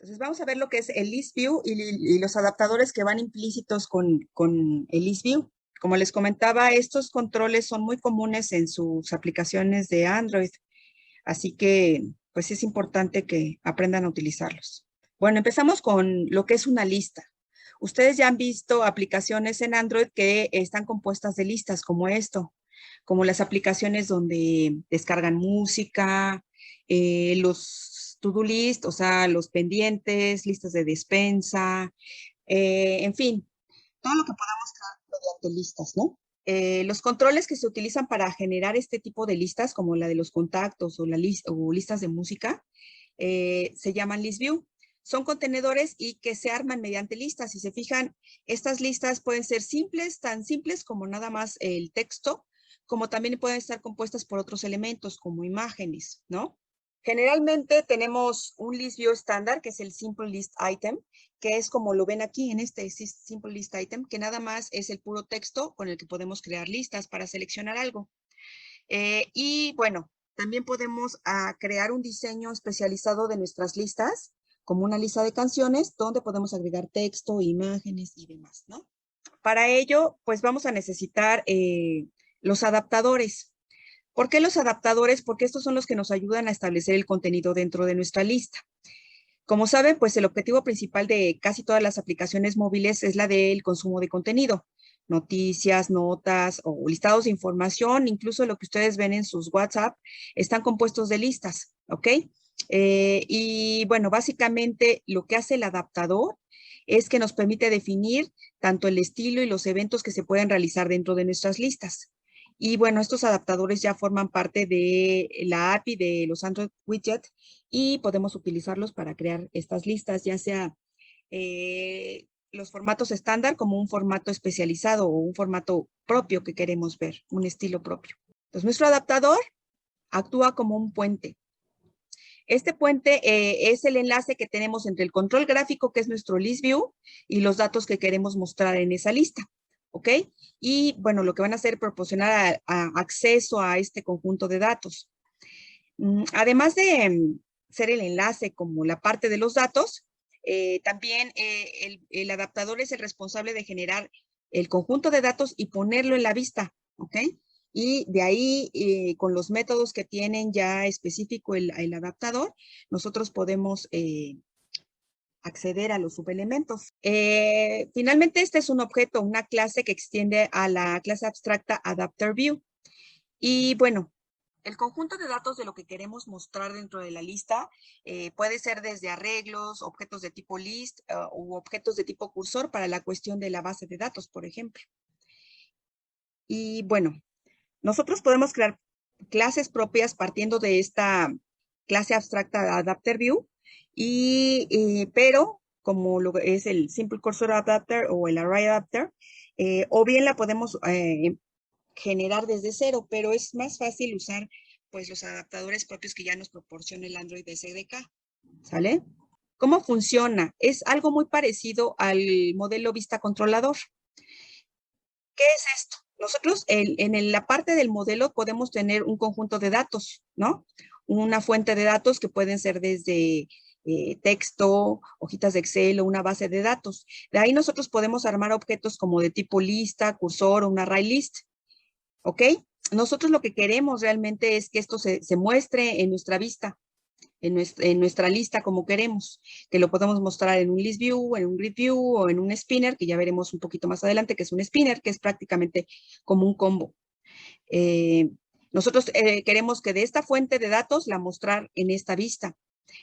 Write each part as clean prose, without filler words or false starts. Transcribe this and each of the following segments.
Entonces vamos a ver lo que es el list view y los adaptadores que van implícitos con el list view. Como les comentaba, estos controles son muy comunes en sus aplicaciones de Android, así que pues es importante que aprendan a utilizarlos. Bueno, empezamos con lo que es una lista. Ustedes ya han visto aplicaciones en Android que están compuestas de listas como esto, como las aplicaciones donde descargan música, los to-do list, o sea, los pendientes, listas de despensa, en fin, todo lo que podamos crear mediante listas, ¿no? Los controles que se utilizan para generar este tipo de listas, como la de los contactos o, o listas de música, se llaman list view. Son contenedores y que se arman mediante listas. Si se fijan, estas listas pueden ser simples, tan simples como nada más el texto, como también pueden estar compuestas por otros elementos como imágenes, ¿no? Generalmente tenemos un list view estándar, que es el simple list item, que es como lo ven aquí en este simple list item, que nada más es el puro texto con el que podemos crear listas para seleccionar algo. Y bueno, también podemos crear un diseño especializado de nuestras listas, como una lista de canciones, donde podemos agregar texto, imágenes y demás, ¿no? Para ello, pues vamos a necesitar los adaptadores. ¿Por qué los adaptadores? Porque estos son los que nos ayudan a establecer el contenido dentro de nuestra lista. Como saben, pues el objetivo principal de casi todas las aplicaciones móviles es la del consumo de contenido, noticias, notas o listados de información, incluso lo que ustedes ven en sus WhatsApp, están compuestos de listas, ¿ok? Y bueno, básicamente lo que hace el adaptador es que nos permite definir tanto el estilo y los eventos que se pueden realizar dentro de nuestras listas. Y bueno, estos adaptadores ya forman parte de la API de los Android Widget y podemos utilizarlos para crear estas listas, ya sea los formatos estándar como un formato especializado o un formato propio que queremos ver, un estilo propio. Entonces, nuestro adaptador actúa como un puente. Este puente es el enlace que tenemos entre el control gráfico, que es nuestro list view, y los datos que queremos mostrar en esa lista. ¿Ok? Y bueno, lo que van a hacer es proporcionar acceso a este conjunto de datos. Además de ser el enlace como la parte de los datos, también el adaptador es el responsable de generar el conjunto de datos y ponerlo en la vista, ¿ok? Y de ahí, con los métodos que tienen ya específico el adaptador, nosotros podemos acceder a los subelementos. Finalmente, este es un objeto, una clase que extiende a la clase abstracta Adapter View. Y bueno, el conjunto de datos de lo que queremos mostrar dentro de la lista puede ser desde arreglos, objetos de tipo list u objetos de tipo cursor para la cuestión de la base de datos, por ejemplo. Y bueno, nosotros podemos crear clases propias partiendo de esta clase abstracta Adapter View, pero como lo es el Simple Cursor Adapter o el Array Adapter, o bien la podemos generar desde cero, pero es más fácil usar pues los adaptadores propios que ya nos proporciona el Android SDK, ¿sale? ¿Cómo funciona? Es algo muy parecido al modelo vista controlador. ¿Qué es esto? Nosotros en la parte del modelo podemos tener un conjunto de datos, ¿no? Una fuente de datos que pueden ser desde texto, hojitas de Excel o una base de datos. De ahí nosotros podemos armar objetos como de tipo lista, cursor o un array list. ¿Ok? Nosotros lo que queremos realmente es que esto se muestre en nuestra vista, en nuestra lista como queremos, que lo podamos mostrar en un list view, en un grid view o en un spinner, que ya veremos un poquito más adelante, que es un spinner, que es prácticamente como un combo. Eh, nosotros queremos que de esta fuente de datos la mostrar en esta vista.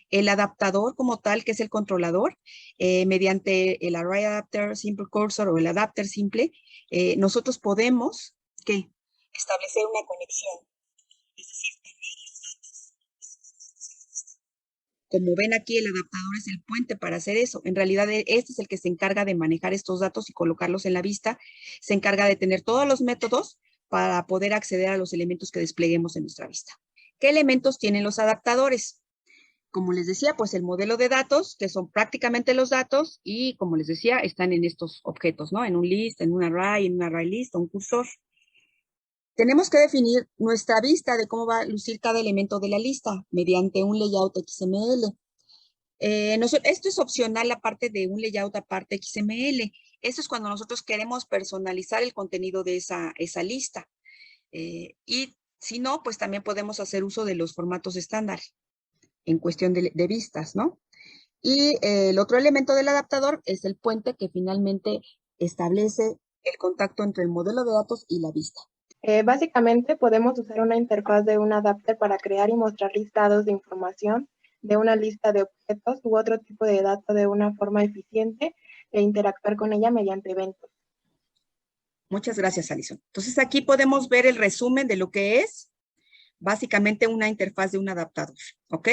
El adaptador como tal, que es el controlador, mediante el Array Adapter, Simple Cursor o el Adapter simple, nosotros podemos, ¿qué? Establecer una conexión. Es decir, como ven aquí, el adaptador es el puente para hacer eso. En realidad, este es el que se encarga de manejar estos datos y colocarlos en la vista. Se encarga de tener todos los métodos para poder acceder a los elementos que despleguemos en nuestra vista. ¿Qué elementos tienen los adaptadores? Como les decía, pues el modelo de datos, que son prácticamente los datos, y como les decía, están en estos objetos, ¿no? En un list, en un array list, o un cursor. Tenemos que definir nuestra vista de cómo va a lucir cada elemento de la lista mediante un layout XML. Esto es opcional, la parte de un layout aparte XML. Esto es cuando nosotros queremos personalizar el contenido de esa lista. Y si no, pues también podemos hacer uso de los formatos estándar en cuestión de vistas, ¿no? Y el otro elemento del adaptador es el puente que finalmente establece el contacto entre el modelo de datos y la vista. Básicamente podemos usar una interfaz de un adapter para crear y mostrar listados de información de una lista de objetos u otro tipo de datos de una forma eficiente e interactuar con ella mediante eventos. Muchas gracias, Alison. Entonces aquí podemos ver el resumen de lo que es básicamente una interfaz de un adaptador, ¿ok?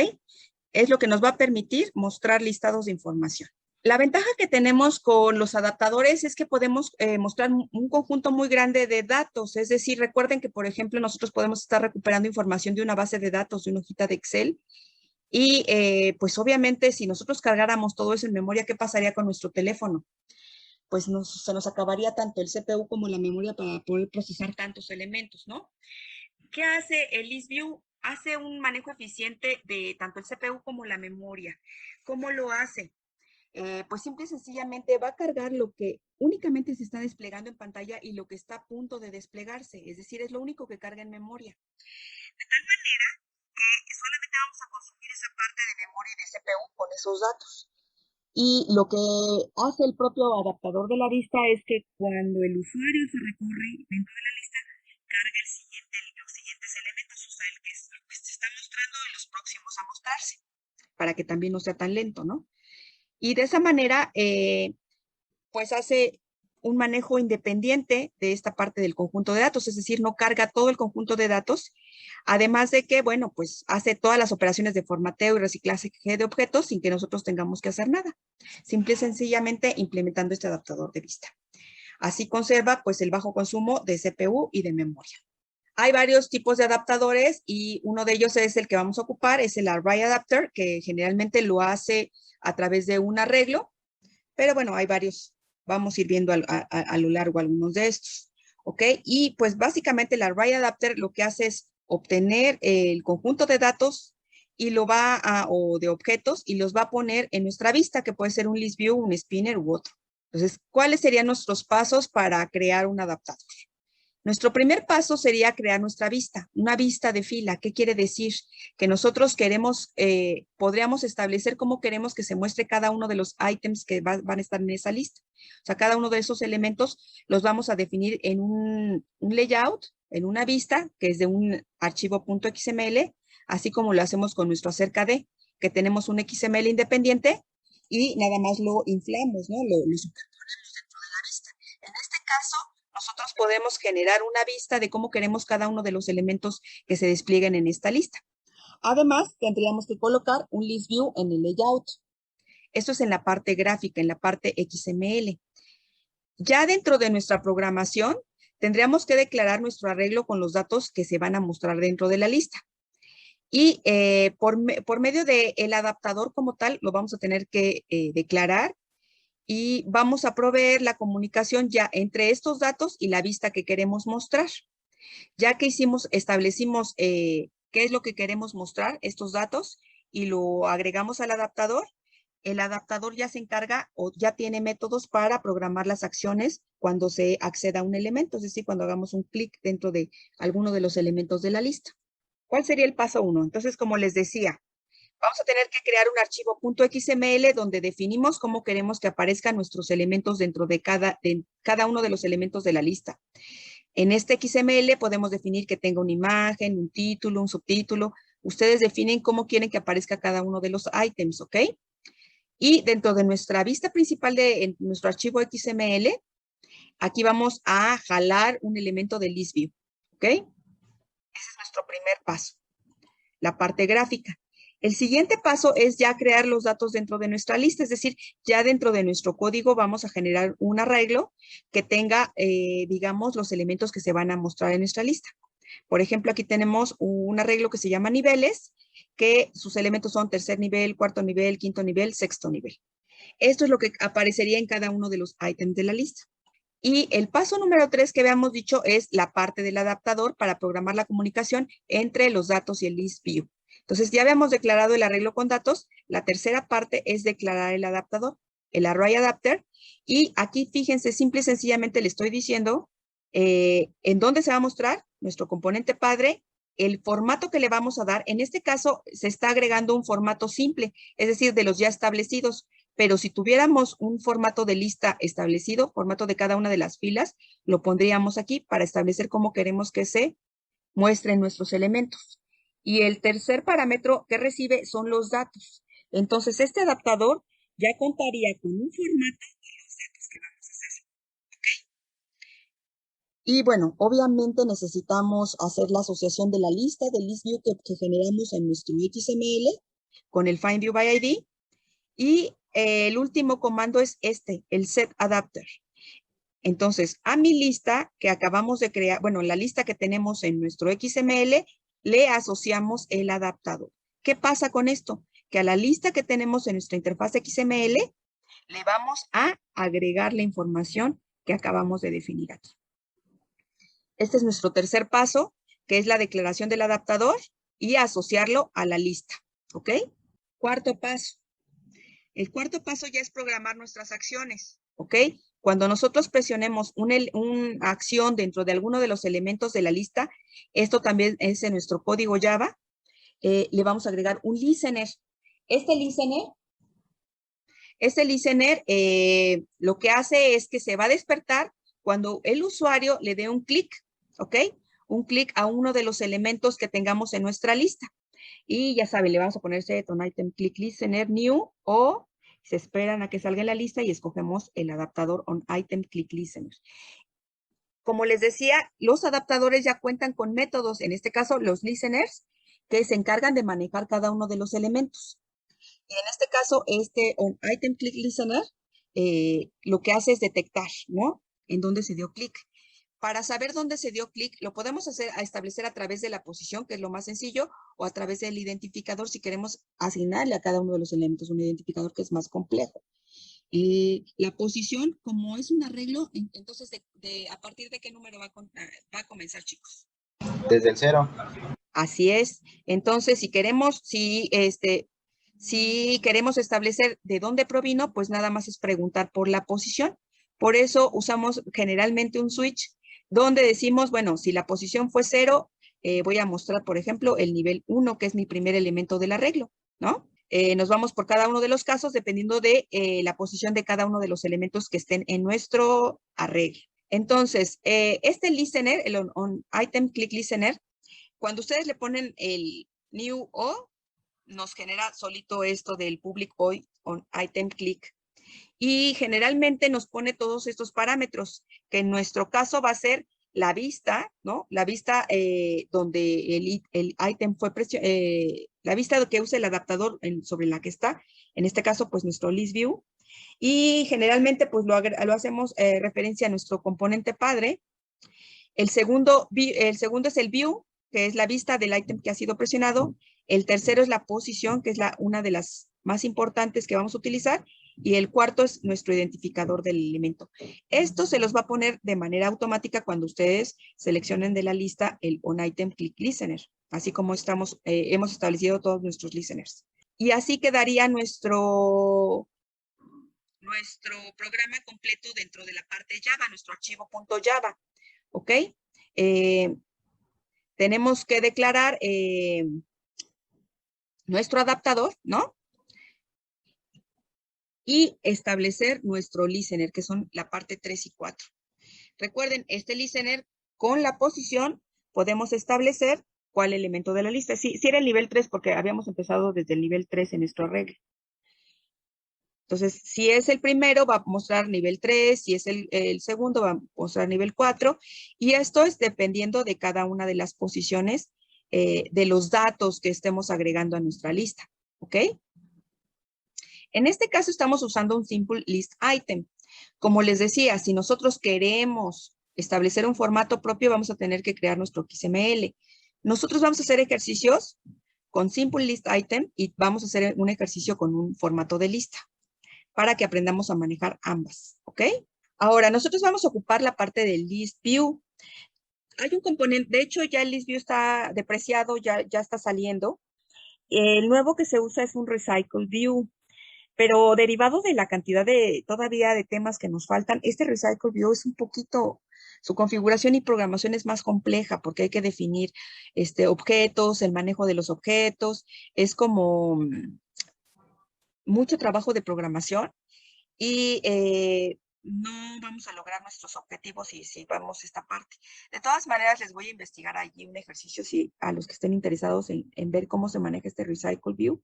Es lo que nos va a permitir mostrar listados de información. La ventaja que tenemos con los adaptadores es que podemos mostrar un conjunto muy grande de datos. Es decir, recuerden que, por ejemplo, nosotros podemos estar recuperando información de una base de datos, de una hojita de Excel. Y pues obviamente si nosotros cargáramos todo eso en memoria, ¿qué pasaría con nuestro teléfono? Pues se nos acabaría tanto el CPU como la memoria para poder procesar tantos elementos, ¿no? ¿Qué hace el ListView? Hace un manejo eficiente de tanto el CPU como la memoria. ¿Cómo lo hace? Pues simple y sencillamente va a cargar lo que únicamente se está desplegando en pantalla y lo que está a punto de desplegarse. Es decir, es lo único que carga en memoria. De tal manera que solamente vamos a consumir esa parte de memoria y de CPU con esos datos. Y lo que hace el propio adaptador de la vista es que cuando el usuario se recorre dentro de la lista, carga los siguientes elementos, o sea, el que se está mostrando y los próximos a mostrarse, para que también no sea tan lento, ¿no? Y de esa manera, pues hace un manejo independiente de esta parte del conjunto de datos, es decir, no carga todo el conjunto de datos, además de que, bueno, pues hace todas las operaciones de formateo y reciclaje de objetos sin que nosotros tengamos que hacer nada, simple y sencillamente implementando este adaptador de vista. Así conserva, pues, el bajo consumo de CPU y de memoria. Hay varios tipos de adaptadores y uno de ellos es el que vamos a ocupar, es el Array Adapter, que generalmente lo hace a través de un arreglo, pero bueno, hay varios, vamos a ir viendo a lo largo algunos de estos, ¿ok? Y pues básicamente el Array Adapter lo que hace es obtener el conjunto de datos y lo va o de objetos y los va a poner en nuestra vista, que puede ser un list view, un spinner u otro. Entonces, ¿cuáles serían nuestros pasos para crear un adaptador? Nuestro primer paso sería crear nuestra vista, una vista de fila. ¿Qué quiere decir? Que nosotros queremos, podríamos establecer cómo queremos que se muestre cada uno de los ítems que van a estar en esa lista. O sea, cada uno de esos elementos los vamos a definir en un layout, en una vista, que es de un archivo .xml, así como lo hacemos con nuestro acerca de, que tenemos un XML independiente y nada más lo inflamos, ¿no? Lo superponemos dentro de la vista. En este caso, nosotros podemos generar una vista de cómo queremos cada uno de los elementos que se desplieguen en esta lista. Además, tendríamos que colocar un list view en el layout. Esto es en la parte gráfica, en la parte XML. Ya dentro de nuestra programación, tendríamos que declarar nuestro arreglo con los datos que se van a mostrar dentro de la lista. Y por medio del adaptador como tal, lo vamos a tener que declarar y vamos a proveer la comunicación ya entre estos datos y la vista que queremos mostrar. Ya que establecimos qué es lo que queremos mostrar, estos datos, y lo agregamos al adaptador, el adaptador ya se encarga o ya tiene métodos para programar las acciones cuando se acceda a un elemento, es decir, cuando hagamos un clic dentro de alguno de los elementos de la lista. ¿Cuál sería el paso 1? Entonces, como les decía, vamos a tener que crear un archivo .xml donde definimos cómo queremos que aparezcan nuestros elementos dentro de cada uno de los elementos de la lista. En este XML podemos definir que tenga una imagen, un título, un subtítulo. Ustedes definen cómo quieren que aparezca cada uno de los ítems, ¿ok? Y dentro de nuestra vista principal en nuestro archivo XML, aquí vamos a jalar un elemento de ListView, ¿ok? Ese es nuestro primer paso, la parte gráfica. El siguiente paso es ya crear los datos dentro de nuestra lista, es decir, ya dentro de nuestro código vamos a generar un arreglo que tenga, digamos, los elementos que se van a mostrar en nuestra lista. Por ejemplo, aquí tenemos un arreglo que se llama niveles, que sus elementos son tercer nivel, cuarto nivel, quinto nivel, sexto nivel. Esto es lo que aparecería en cada uno de los ítems de la lista. Y el paso número 3 que habíamos dicho es la parte del adaptador para programar la comunicación entre los datos y el list view. Entonces, ya habíamos declarado el arreglo con datos. La tercera parte es declarar el adaptador, el array adapter. Y aquí, fíjense, simple y sencillamente le estoy diciendo en dónde se va a mostrar nuestro componente padre, el formato que le vamos a dar. En este caso, se está agregando un formato simple, es decir, de los ya establecidos. Pero si tuviéramos un formato de lista establecido, formato de cada una de las filas, lo pondríamos aquí para establecer cómo queremos que se muestren nuestros elementos. Y el tercer parámetro que recibe son los datos. Entonces, este adaptador ya contaría con un formato de los datos que vamos a hacer. ¿Ok? Y bueno, obviamente necesitamos hacer la asociación de la lista de ListView que generamos en nuestro XML con el FindView by ID. Y el último comando es este, el setAdapter. Entonces, a mi lista que acabamos de crear, bueno, la lista que tenemos en nuestro XML, le asociamos el adaptador. ¿Qué pasa con esto? Que a la lista que tenemos en nuestra interfaz XML, le vamos a agregar la información que acabamos de definir aquí. Este es nuestro tercer paso, que es la declaración del adaptador y asociarlo a la lista. ¿Ok? Cuarto paso. El cuarto paso ya es programar nuestras acciones. ¿Ok? Cuando nosotros presionemos una acción dentro de alguno de los elementos de la lista, esto también es en nuestro código Java, le vamos a agregar un listener. Este listener lo que hace es que se va a despertar cuando el usuario le dé un clic, ¿ok? Un clic a uno de los elementos que tengamos en nuestra lista. Y ya saben, le vamos a poner set on item click listener new o se esperan a que salga en la lista y escogemos el adaptador on item click listener. Como les decía, los adaptadores ya cuentan con métodos, en este caso los listeners, que se encargan de manejar cada uno de los elementos. Y en este caso, este on item click listener, lo que hace es detectar, ¿no? En dónde se dio clic. Para saber dónde se dio clic, lo podemos establecer a través de la posición, que es lo más sencillo, o a través del identificador si queremos asignarle a cada uno de los elementos un identificador que es más complejo. La posición, como es un arreglo, entonces, ¿a partir de qué número va a comenzar, chicos? Desde el 0. Así es. Entonces, si queremos establecer de dónde provino, pues nada más es preguntar por la posición. Por eso usamos generalmente un switch donde decimos, bueno, si la posición fue 0, voy a mostrar, por ejemplo, el nivel 1, que es mi primer elemento del arreglo, ¿no? Nos vamos por cada uno de los casos dependiendo de la posición de cada uno de los elementos que estén en nuestro arreglo. Entonces, este listener, el on item click listener, cuando ustedes le ponen el new o, nos genera solito esto del public void on item click. Y generalmente nos pone todos estos parámetros, que en nuestro caso va a ser la vista, ¿no? La vista donde el item fue la vista que usa el adaptador sobre la que está, en este caso, pues nuestro list view. Y generalmente, pues lo hacemos referencia a nuestro componente padre. El segundo es el view, que es la vista del ítem que ha sido presionado. El tercero es la posición, que es una de las más importantes que vamos a utilizar. Y el cuarto es nuestro identificador del elemento. Esto se los va a poner de manera automática cuando ustedes seleccionen de la lista el on item click listener, así como hemos establecido todos nuestros listeners. Y así quedaría nuestro programa completo dentro de la parte Java, nuestro archivo .java. ¿Ok? Tenemos que declarar nuestro adaptador, ¿no? Y establecer nuestro listener, que son la parte 3 y 4. Recuerden, este listener, con la posición, podemos establecer cuál elemento de la lista. Sí, era el nivel 3, porque habíamos empezado desde el nivel 3 en nuestro arreglo. Entonces, si es el primero, va a mostrar nivel 3, si es el segundo, va a mostrar nivel 4, y esto es dependiendo de cada una de las posiciones de los datos que estemos agregando a nuestra lista, ¿ok? En este caso estamos usando un simple list item. Como les decía, si nosotros queremos establecer un formato propio, vamos a tener que crear nuestro XML. Nosotros vamos a hacer ejercicios con simple list item y vamos a hacer un ejercicio con un formato de lista, para que aprendamos a manejar ambas, ¿ok? Ahora, nosotros vamos a ocupar la parte del list view. Hay un componente, de hecho ya el list view está depreciado, ya está saliendo, El nuevo que se usa es un Recycle View, pero derivado de la cantidad de todavía de temas que nos faltan, este Recycle View es un poquito, su configuración y programación es más compleja porque hay que definir objetos, el manejo de los objetos, es como mucho trabajo de programación y no vamos a lograr nuestros objetivos si vamos a esta parte. De todas maneras, les voy a investigar allí un ejercicio si, a los que estén interesados en ver cómo se maneja este Recycle View,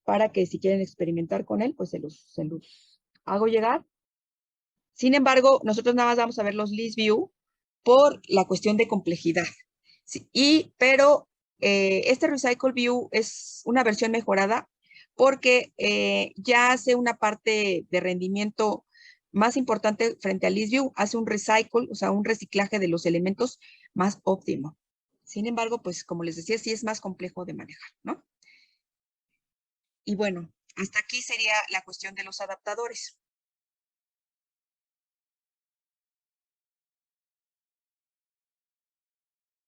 para que si quieren experimentar con él, pues se los hago llegar. Sin embargo, nosotros nada más vamos a ver los list view por la cuestión de complejidad. Sí, pero este Recycle View es una versión mejorada porque ya hace una parte de rendimiento más importante frente al list view, hace un recycle, o sea, un reciclaje de los elementos más óptimo. Sin embargo, pues como les decía, sí es más complejo de manejar, ¿no? Y bueno, hasta aquí sería la cuestión de los adaptadores.